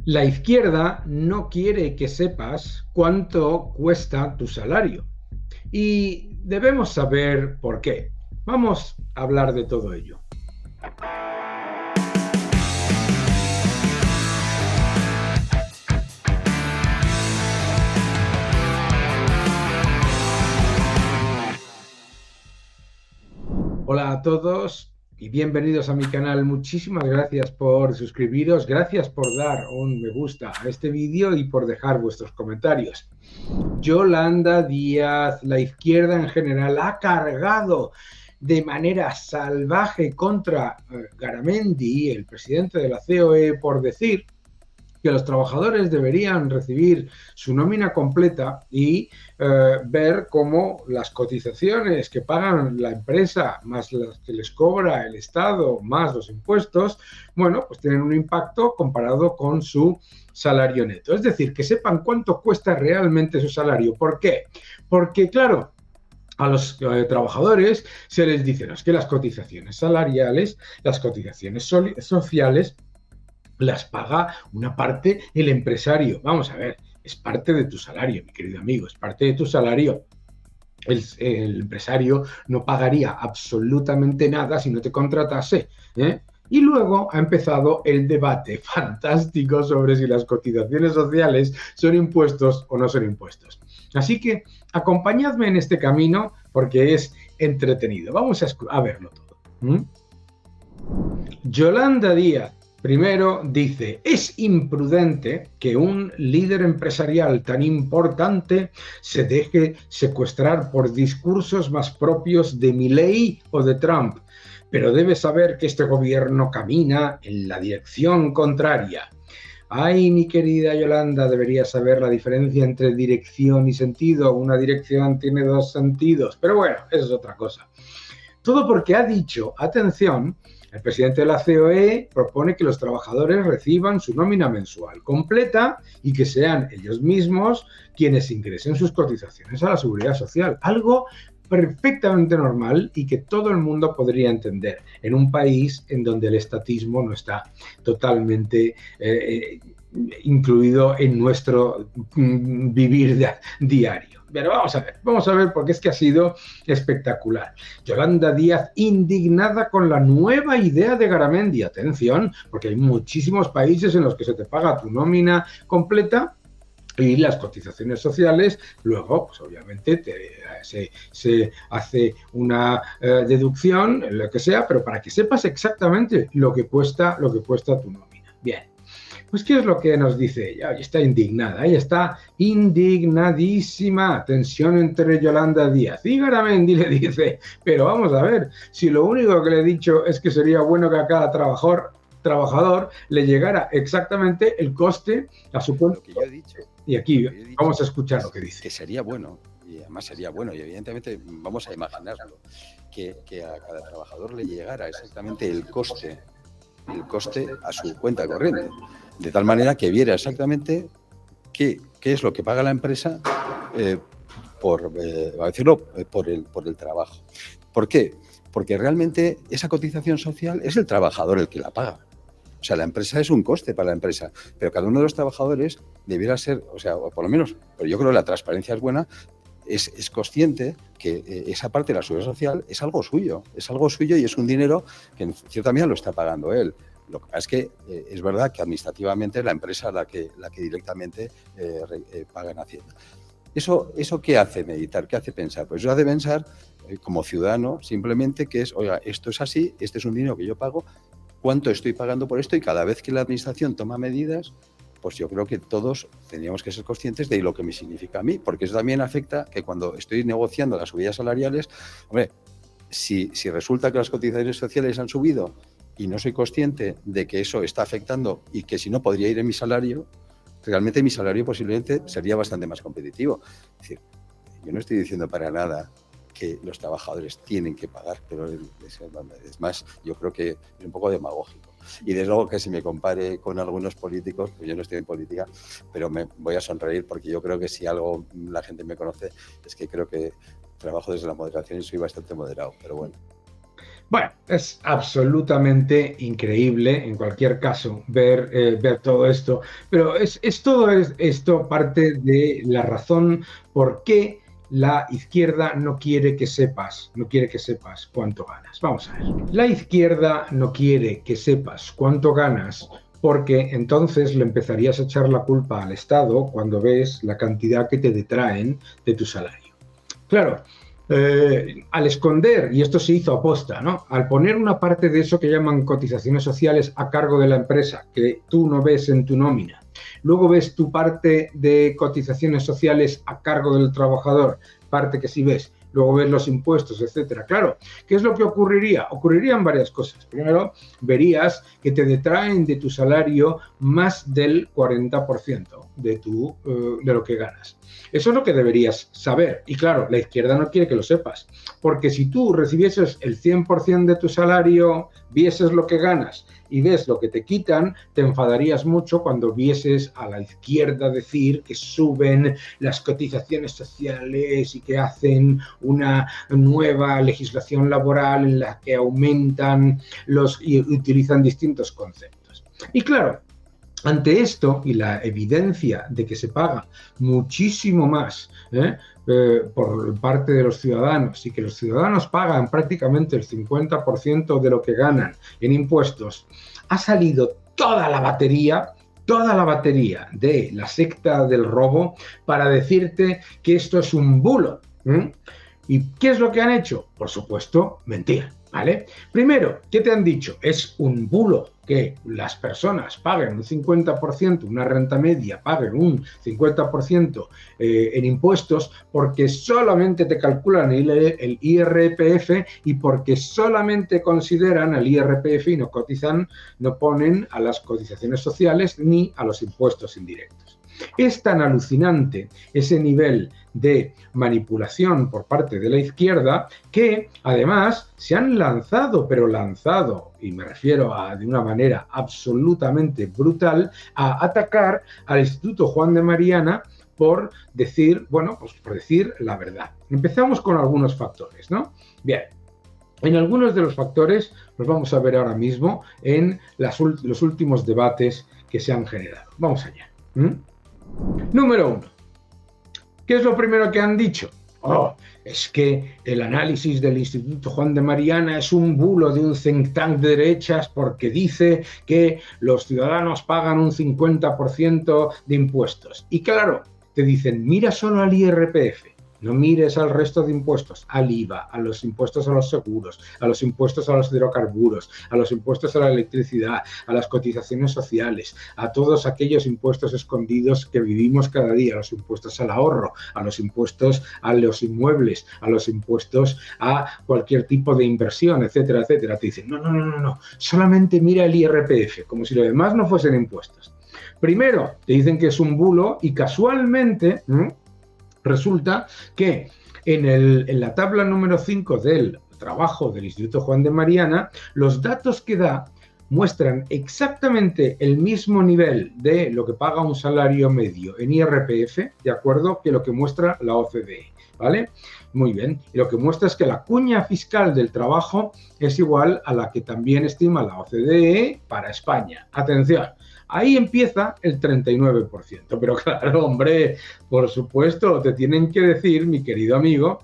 La izquierda no quiere que sepas cuánto cuesta tu salario y debemos saber por qué. Vamos a hablar de todo ello. Hola a todos y bienvenidos a mi canal. Muchísimas gracias por suscribiros, gracias por dar un me gusta a este vídeo y por dejar vuestros comentarios. Yolanda Díaz, la izquierda en general, ha cargado de manera salvaje contra Garamendi, el presidente de la COE, por decir que los trabajadores deberían recibir su nómina completa y ver cómo las cotizaciones que pagan la empresa, más las que les cobra el Estado, más los impuestos, bueno, pues tienen un impacto comparado con su salario neto. Es decir, que sepan cuánto cuesta realmente su salario. ¿Por qué? Porque, claro, a los trabajadores se les dice, no, es que las cotizaciones salariales, las cotizaciones sociales, las paga una parte el empresario. Vamos a ver, es parte de tu salario, mi querido amigo, es parte de tu salario. El empresario no pagaría absolutamente nada si no te contratase, ¿eh? Y luego ha empezado el debate fantástico sobre si las cotizaciones sociales son impuestos o no son impuestos. Así que acompañadme en este camino porque es entretenido. Vamos a verlo todo. Yolanda Díaz primero dice, es imprudente que un líder empresarial tan importante se deje secuestrar por discursos más propios de Milei o de Trump, pero debe saber que este gobierno camina en la dirección contraria. Ay, mi querida Yolanda, deberías saber la diferencia entre dirección y sentido. Una dirección tiene dos sentidos, pero bueno, eso es otra cosa. Todo porque ha dicho, atención, el presidente de la COE propone que los trabajadores reciban su nómina mensual completa y que sean ellos mismos quienes ingresen sus cotizaciones a la seguridad social. Algo perfectamente normal y que todo el mundo podría entender en un país en donde el estatismo no está totalmente incluido en nuestro vivir diario. Pero vamos a ver porque es que ha sido espectacular. Yolanda Díaz indignada con la nueva idea de Garamendi. Atención, porque hay muchísimos países en los que se te paga tu nómina completa y las cotizaciones sociales, luego, pues obviamente se hace una deducción, lo que sea, pero para que sepas exactamente lo que cuesta tu nómina. Bien. Pues, ¿qué es lo que nos dice ella? Ella está indignada, ella está indignadísima. Tensión entre Yolanda Díaz y Garamendi le dice, pero vamos a ver, si lo único que le he dicho es que sería bueno que a cada trabajador le llegara exactamente el coste a su cuenta. Lo que yo he dicho. Y aquí vamos a escuchar lo que dice. Que sería bueno, y además sería bueno, y evidentemente vamos a imaginarlo, que a cada trabajador le llegara exactamente el coste a su cuenta corriente, de tal manera que viera exactamente qué es lo que paga la empresa por el trabajo. ¿Por qué? Porque realmente esa cotización social es el trabajador el que la paga. O sea, la empresa es un coste para la empresa, pero cada uno de los trabajadores debiera ser, o sea, por lo menos, pero yo creo que la transparencia es buena, es consciente que esa parte de la seguridad social es algo suyo y es un dinero que en cierta medida lo está pagando él. Lo que pasa es que es verdad que administrativamente la empresa es la que directamente paga en Hacienda. ¿Eso qué hace meditar? ¿Qué hace pensar? Pues eso hace pensar como ciudadano simplemente que es, oiga, esto es así, este es un dinero que yo pago, ¿cuánto estoy pagando por esto? Y cada vez que la administración toma medidas, pues yo creo que todos tendríamos que ser conscientes de lo que me significa a mí, porque eso también afecta que cuando estoy negociando las subidas salariales, hombre, si resulta que las cotizaciones sociales han subido y no soy consciente de que eso está afectando y que si no podría ir en mi salario, realmente mi salario posiblemente sería bastante más competitivo. Es decir, yo no estoy diciendo para nada que los trabajadores tienen que pagar, pero es más, yo creo que es un poco demagógico. Y desde luego que si me compare con algunos políticos, pues yo no estoy en política, pero me voy a sonreír porque yo creo que si algo la gente me conoce es que creo que trabajo desde la moderación y soy bastante moderado, pero bueno. Bueno, es absolutamente increíble, en cualquier caso, ver todo esto, pero esto parte de la razón por qué la izquierda no quiere que sepas cuánto ganas. Vamos a ver. La izquierda no quiere que sepas cuánto ganas porque entonces le empezarías a echar la culpa al Estado cuando ves la cantidad que te detraen de tu salario. Claro. Al esconder, y esto se hizo aposta, ¿no? Al poner una parte de eso que llaman cotizaciones sociales a cargo de la empresa, que tú no ves en tu nómina, luego ves tu parte de cotizaciones sociales a cargo del trabajador, parte que sí ves, luego ves los impuestos, etcétera. Claro, ¿qué es lo que ocurriría? Ocurrirían varias cosas. Primero, verías que te detraen de tu salario más del 40% de lo que ganas. Eso es lo que deberías saber. Y claro, la izquierda no quiere que lo sepas, porque si tú recibieses el 100% de tu salario, vieses lo que ganas y ves lo que te quitan, te enfadarías mucho cuando vieses a la izquierda decir que suben las cotizaciones sociales y que hacen una nueva legislación laboral en la que aumentan y utilizan distintos conceptos. Y claro, ante esto y la evidencia de que se paga muchísimo más por parte de los ciudadanos y que los ciudadanos pagan prácticamente el 50% de lo que ganan en impuestos, ha salido toda la batería de la secta del robo para decirte que esto es un bulo. ¿Y qué es lo que han hecho? Por supuesto, mentir, ¿vale? Primero, ¿qué te han dicho? Es un bulo que las personas paguen un 50%, una renta media paguen un 50% en impuestos porque solamente te calculan el IRPF y porque solamente consideran el IRPF y no ponen a las cotizaciones sociales ni a los impuestos indirectos. Es tan alucinante ese nivel de manipulación por parte de la izquierda que además se han lanzado, y me refiero de una manera absolutamente brutal, a atacar al Instituto Juan de Mariana por decir, por decir la verdad. Empezamos con algunos factores, ¿no? Bien. En algunos de los factores los vamos a ver ahora mismo en los últimos debates que se han generado. Vamos allá. Número 1. ¿Qué es lo primero que han dicho? Es que el análisis del Instituto Juan de Mariana es un bulo de un think tank de derechas porque dice que los ciudadanos pagan un 50% de impuestos. Y claro, te dicen, mira solo al IRPF. No mires al resto de impuestos, al IVA, a los impuestos a los seguros, a los impuestos a los hidrocarburos, a los impuestos a la electricidad, a las cotizaciones sociales, a todos aquellos impuestos escondidos que vivimos cada día, a los impuestos al ahorro, a los impuestos a los inmuebles, a los impuestos a cualquier tipo de inversión, etcétera, etcétera. Te dicen, no, solamente mira el IRPF, como si lo demás no fuesen impuestos. Primero, te dicen que es un bulo y casualmente resulta que en la tabla número 5 del trabajo del Instituto Juan de Mariana, los datos que da muestran exactamente el mismo nivel de lo que paga un salario medio en IRPF, ¿de acuerdo?, que lo que muestra la OCDE, ¿vale? Muy bien. Y lo que muestra es que la cuña fiscal del trabajo es igual a la que también estima la OCDE para España. Atención. Ahí empieza el 39%. Pero claro, hombre, por supuesto, te tienen que decir, mi querido amigo,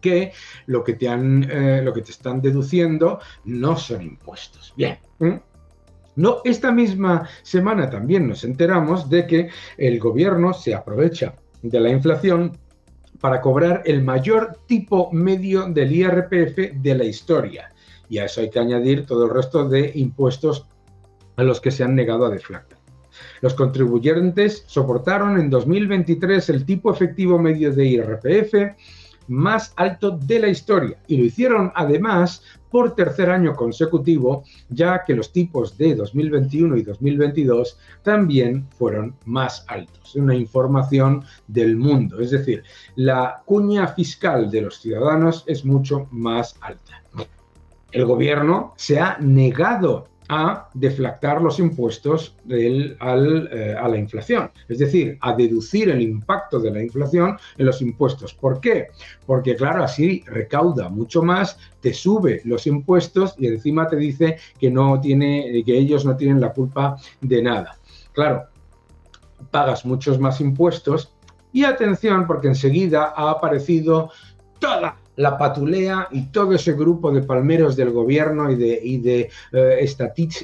que lo que te están deduciendo no son impuestos. Bien. No, esta misma semana también nos enteramos de que el gobierno se aprovecha de la inflación para cobrar el mayor tipo medio del IRPF de la historia. Y a eso hay que añadir todo el resto de impuestos a los que se han negado a deflactar. Los contribuyentes soportaron en 2023 el tipo efectivo medio de IRPF más alto de la historia y lo hicieron además por tercer año consecutivo, ya que los tipos de 2021 y 2022 también fueron más altos. Una información del mundo, es decir, la cuña fiscal de los ciudadanos es mucho más alta. El gobierno se ha negado a deflactar los impuestos a la inflación, es decir, a deducir el impacto de la inflación en los impuestos. ¿Por qué? Porque claro, así recauda mucho más, te sube los impuestos y encima te dice que ellos no tienen la culpa de nada. Claro, pagas muchos más impuestos y atención, porque enseguida ha aparecido toda la patulea y todo ese grupo de palmeros del gobierno y de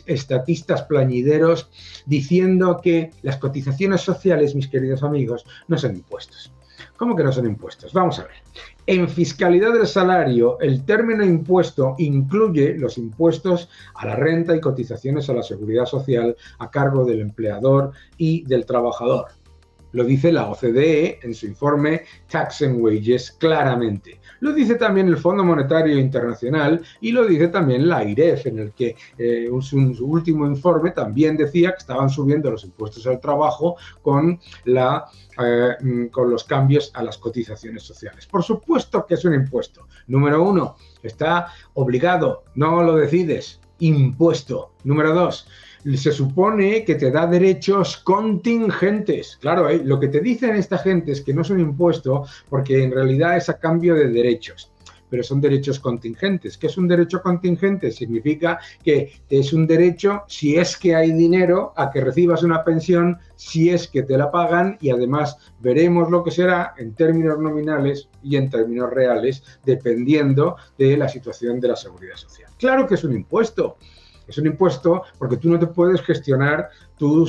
estatistas plañideros diciendo que las cotizaciones sociales, mis queridos amigos, no son impuestos. ¿Cómo que no son impuestos? Vamos a ver. En fiscalidad del salario, el término impuesto incluye los impuestos a la renta y cotizaciones a la seguridad social a cargo del empleador y del trabajador. Lo dice la OCDE en su informe Tax and Wages claramente. Lo dice también el Fondo Monetario Internacional y lo dice también la AIREF, en el que su último informe también decía que estaban subiendo los impuestos al trabajo con los cambios a las cotizaciones sociales. Por supuesto que es un impuesto. Número 1, está obligado, no lo decides, impuesto. Número 2, se supone que te da derechos contingentes. Claro, lo que te dicen esta gente es que no es un impuesto porque en realidad es a cambio de derechos, pero son derechos contingentes. ¿Qué es un derecho contingente? Significa que es un derecho si es que hay dinero a que recibas una pensión, si es que te la pagan, y además veremos lo que será en términos nominales y en términos reales, dependiendo de la situación de la seguridad social. Claro que es un impuesto. Es un impuesto porque tú no te puedes gestionar tu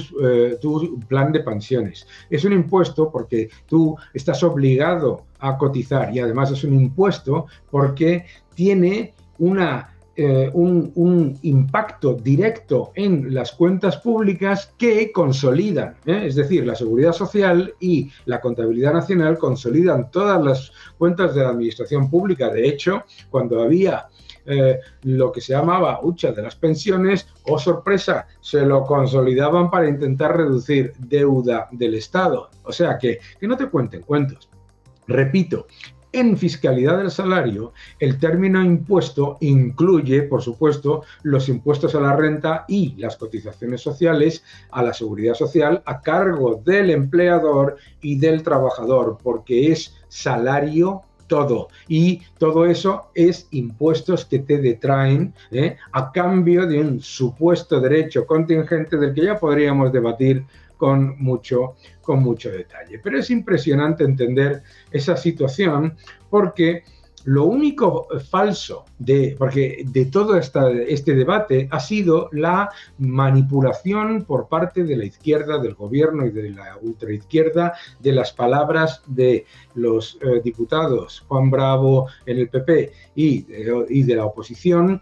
plan de pensiones. Es un impuesto porque tú estás obligado a cotizar y además es un impuesto porque tiene un impacto directo en las cuentas públicas que consolidan, es decir, la Seguridad Social y la Contabilidad Nacional consolidan todas las cuentas de la administración pública. De hecho, cuando había lo que se llamaba hucha de las pensiones, oh sorpresa, se lo consolidaban para intentar reducir deuda del Estado. O sea que no te cuenten cuentos. Repito, en fiscalidad del salario, el término impuesto incluye, por supuesto, los impuestos a la renta y las cotizaciones sociales a la seguridad social a cargo del empleador y del trabajador, porque es salario todo. Y todo eso es impuestos que te detraen a cambio de un supuesto derecho contingente del que ya podríamos debatir con mucho detalle. Pero es impresionante entender esa situación porque lo único falso de todo este debate ha sido la manipulación por parte de la izquierda, del gobierno y de la ultraizquierda de las palabras de los diputados Juan Bravo en el PP y de la oposición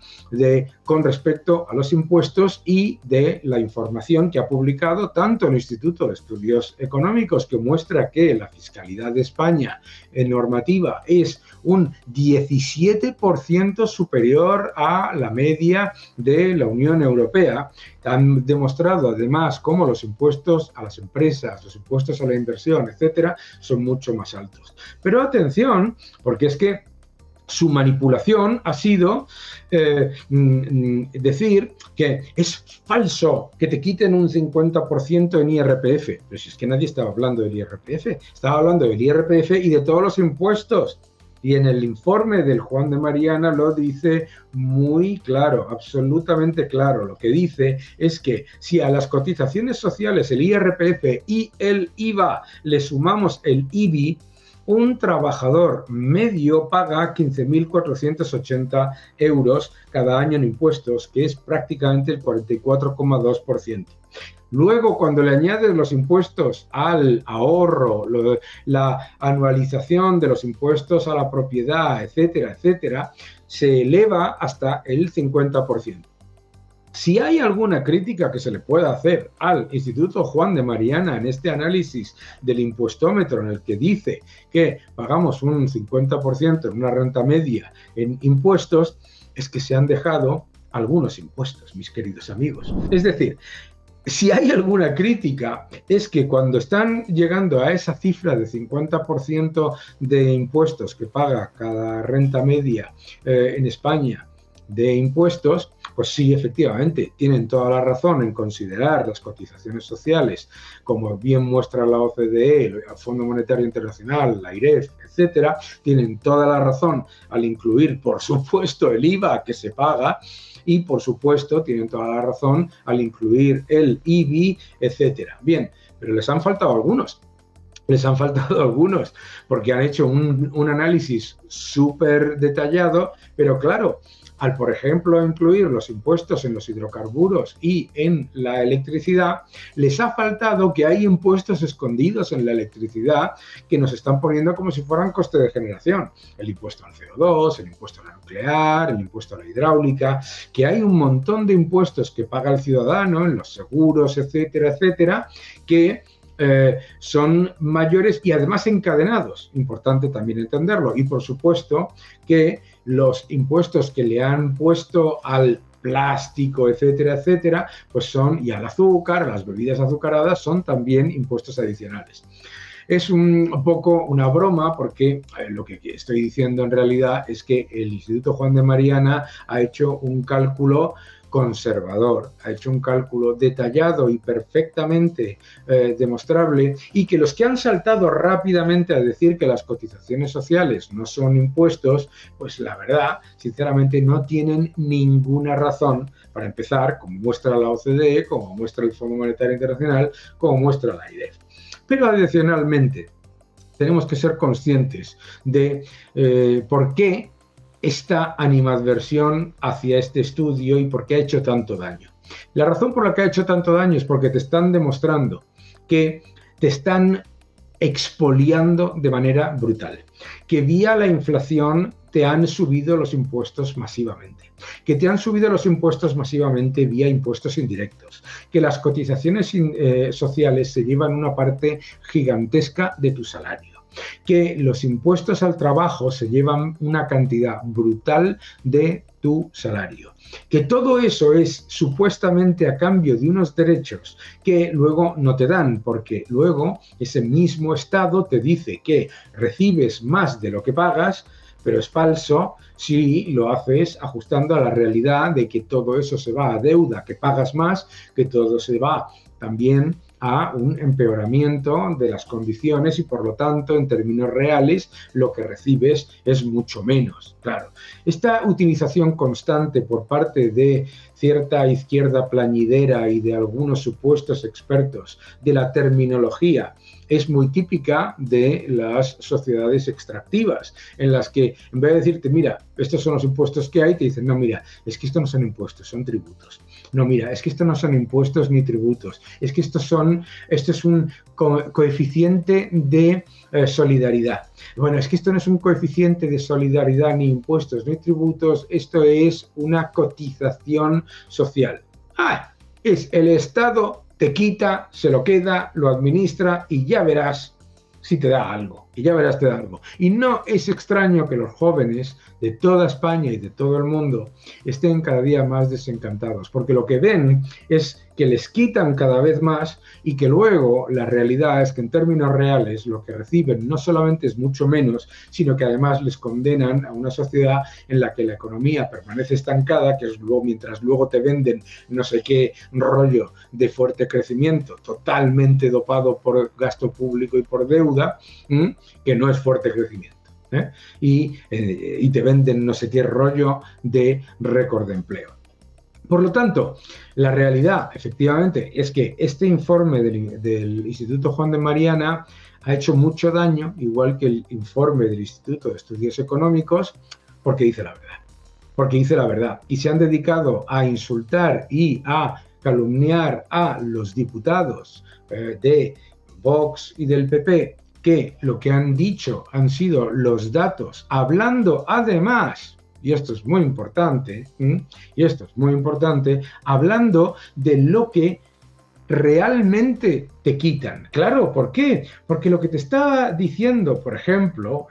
con respecto a los impuestos y de la información que ha publicado tanto el Instituto de Estudios Económicos, que muestra que la fiscalidad de España en normativa es un 17% superior a la media de la Unión Europea. Han demostrado además cómo los impuestos a las empresas, los impuestos a la inversión, etcétera, son mucho más altos. Pero atención, porque es que su manipulación ha sido decir que es falso que te quiten un 50% en IRPF. Pero si es que nadie estaba hablando del IRPF, estaba hablando del IRPF y de todos los impuestos. Y en el informe del Juan de Mariana lo dice muy claro, absolutamente claro. Lo que dice es que si a las cotizaciones sociales, el IRPF y el IVA, le sumamos el IBI, un trabajador medio paga 15.480 euros cada año en impuestos, que es prácticamente el 44,2%. Luego, cuando le añades los impuestos al ahorro, la anualización de los impuestos a la propiedad, etcétera, etcétera, se eleva hasta el 50%. Si hay alguna crítica que se le pueda hacer al Instituto Juan de Mariana en este análisis del impuestómetro, en el que dice que pagamos un 50% en una renta media en impuestos, es que se han dejado algunos impuestos, mis queridos amigos. Es decir, si hay alguna crítica, es que cuando están llegando a esa cifra de 50% de impuestos que paga cada renta media en España de impuestos, Pues sí, efectivamente, tienen toda la razón en considerar las cotizaciones sociales, como bien muestra la OCDE, el Fondo Monetario Internacional, la IREF, etcétera. Tienen toda la razón al incluir, por supuesto, el IVA que se paga, y, por supuesto, tienen toda la razón al incluir el IBI, etcétera. Bien, pero les han faltado algunos. Les han faltado algunos, porque han hecho un análisis súper detallado, pero claro, al, por ejemplo, incluir los impuestos en los hidrocarburos y en la electricidad, les ha faltado que hay impuestos escondidos en la electricidad que nos están poniendo como si fueran coste de generación. El impuesto al CO2, el impuesto a la nuclear, el impuesto a la hidráulica, que hay un montón de impuestos que paga el ciudadano en los seguros, etcétera, etcétera, que son mayores y además encadenados, importante también entenderlo, y por supuesto que los impuestos que le han puesto al plástico, etcétera, etcétera, pues son, y al azúcar, a las bebidas azucaradas, son también impuestos adicionales. Es un poco una broma porque lo que estoy diciendo en realidad es que el Instituto Juan de Mariana ha hecho un cálculo conservador, ha hecho un cálculo detallado y perfectamente demostrable, y que los que han saltado rápidamente a decir que las cotizaciones sociales no son impuestos, pues la verdad, sinceramente, no tienen ninguna razón. Para empezar, como muestra la OCDE, como muestra el Fondo Monetario Internacional, como muestra la IREF. Pero adicionalmente, tenemos que ser conscientes de por qué esta animadversión hacia este estudio y por qué ha hecho tanto daño. La razón por la que ha hecho tanto daño es porque te están demostrando que te están expoliando de manera brutal, que vía la inflación te han subido los impuestos masivamente, que te han subido los impuestos masivamente vía impuestos indirectos, que las cotizaciones sociales se llevan una parte gigantesca de tu salario, que los impuestos al trabajo se llevan una cantidad brutal de tu salario, que todo eso es supuestamente a cambio de unos derechos que luego no te dan, porque luego ese mismo Estado te dice que recibes más de lo que pagas, pero es falso si lo haces ajustando a la realidad de que todo eso se va a deuda, que pagas más, que todo se va también a un empeoramiento de las condiciones y, por lo tanto, en términos reales, lo que recibes es mucho menos. Claro, esta utilización constante por parte de cierta izquierda plañidera y de algunos supuestos expertos de la terminología es muy típica de las sociedades extractivas, en las que en vez de decirte, mira, estos son los impuestos que hay, te dicen, no, mira, es que estos no son impuestos, son tributos. No, mira, es que estos no son impuestos ni tributos, es que esto es un coeficiente de solidaridad. Bueno, es que esto no es un coeficiente de solidaridad, ni impuestos, ni tributos, esto es una cotización social. Es el Estado, te quita, se lo queda, lo administra y ya verás si te da algo, y ya verás te da algo. Y no es extraño que los jóvenes de toda España y de todo el mundo estén cada día más desencantados, porque lo que ven es que les quitan cada vez más y que luego la realidad es que en términos reales lo que reciben no solamente es mucho menos, sino que además les condenan a una sociedad en la que la economía permanece estancada, que es luego, mientras luego te venden no sé qué rollo de fuerte crecimiento, totalmente dopado por gasto público y por deuda, que no es fuerte crecimiento. Y te venden no sé qué rollo de récord de empleo. Por lo tanto, la realidad, efectivamente, es que este informe del Instituto Juan de Mariana ha hecho mucho daño, igual que el informe del Instituto de Estudios Económicos, porque dice la verdad. Porque dice la verdad. Y se han dedicado a insultar y a calumniar a los diputados de Vox y del PP, que lo que han dicho han sido los datos, hablando además, y esto es muy importante, hablando de lo que realmente te quitan. Claro, ¿por qué? Porque lo que te está diciendo, por ejemplo,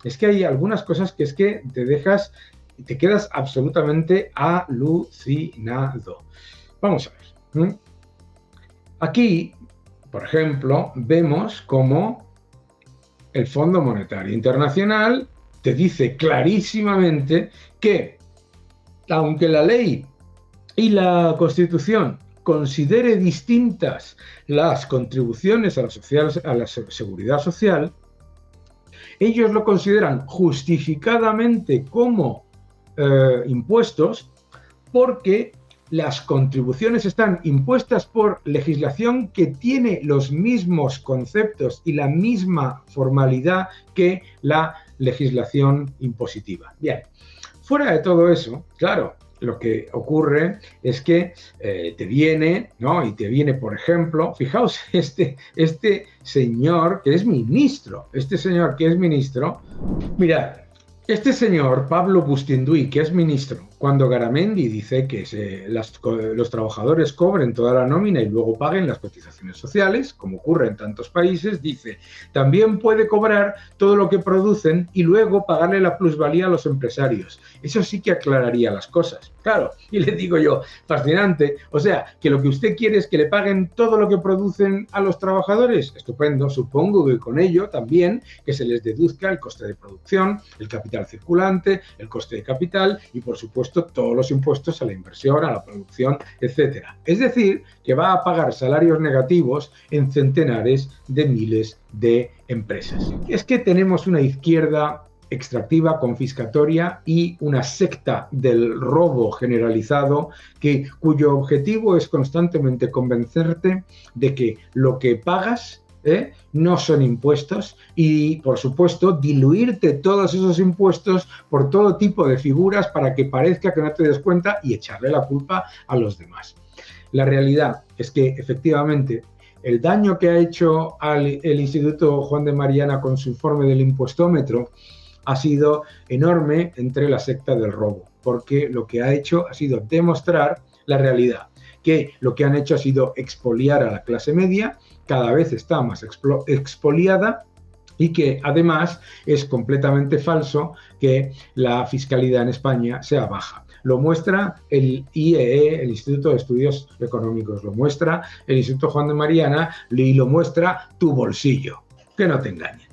es que hay algunas cosas que es que te quedas absolutamente alucinado. Vamos a ver. Aquí, por ejemplo, vemos cómo el Fondo Monetario Internacional te dice clarísimamente que, aunque la ley y la Constitución considere distintas las contribuciones a la seguridad social, ellos lo consideran justificadamente como impuestos porque las contribuciones están impuestas por legislación que tiene los mismos conceptos y la misma formalidad que la legislación impositiva. Bien, fuera de todo eso, claro, lo que ocurre es que te viene, ¿no? Y te viene, por ejemplo, fijaos, este señor que es ministro, mirad, este señor, Pablo Bustinduy, que es ministro, cuando Garamendi dice que los trabajadores cobren toda la nómina y luego paguen las cotizaciones sociales, como ocurre en tantos países, dice, también puede cobrar todo lo que producen y luego pagarle la plusvalía a los empresarios. Eso sí que aclararía las cosas. Claro, y le digo yo, fascinante, o sea, que lo que usted quiere es que le paguen todo lo que producen a los trabajadores. Estupendo, supongo que con ello también que se les deduzca el coste de producción, el capital circulante, el coste de capital y, por supuesto, todos los impuestos a la inversión, a la producción, etcétera. Es decir, que va a pagar salarios negativos en centenares de miles de empresas. Es que tenemos una izquierda extractiva, confiscatoria y una secta del robo generalizado cuyo objetivo es constantemente convencerte de que lo que pagas no son impuestos y, por supuesto, diluirte todos esos impuestos por todo tipo de figuras para que parezca que no te des cuenta y echarle la culpa a los demás. La realidad es que, efectivamente, el daño que ha hecho el Instituto Juan de Mariana con su informe del impuestómetro ha sido enorme entre la secta del robo, porque lo que ha hecho ha sido demostrar la realidad, que lo que han hecho ha sido expoliar a la clase media, cada vez está más expoliada y que además es completamente falso que la fiscalidad en España sea baja. Lo muestra el IEE, el Instituto de Estudios Económicos, lo muestra el Instituto Juan de Mariana y lo muestra tu bolsillo. Que no te engañes.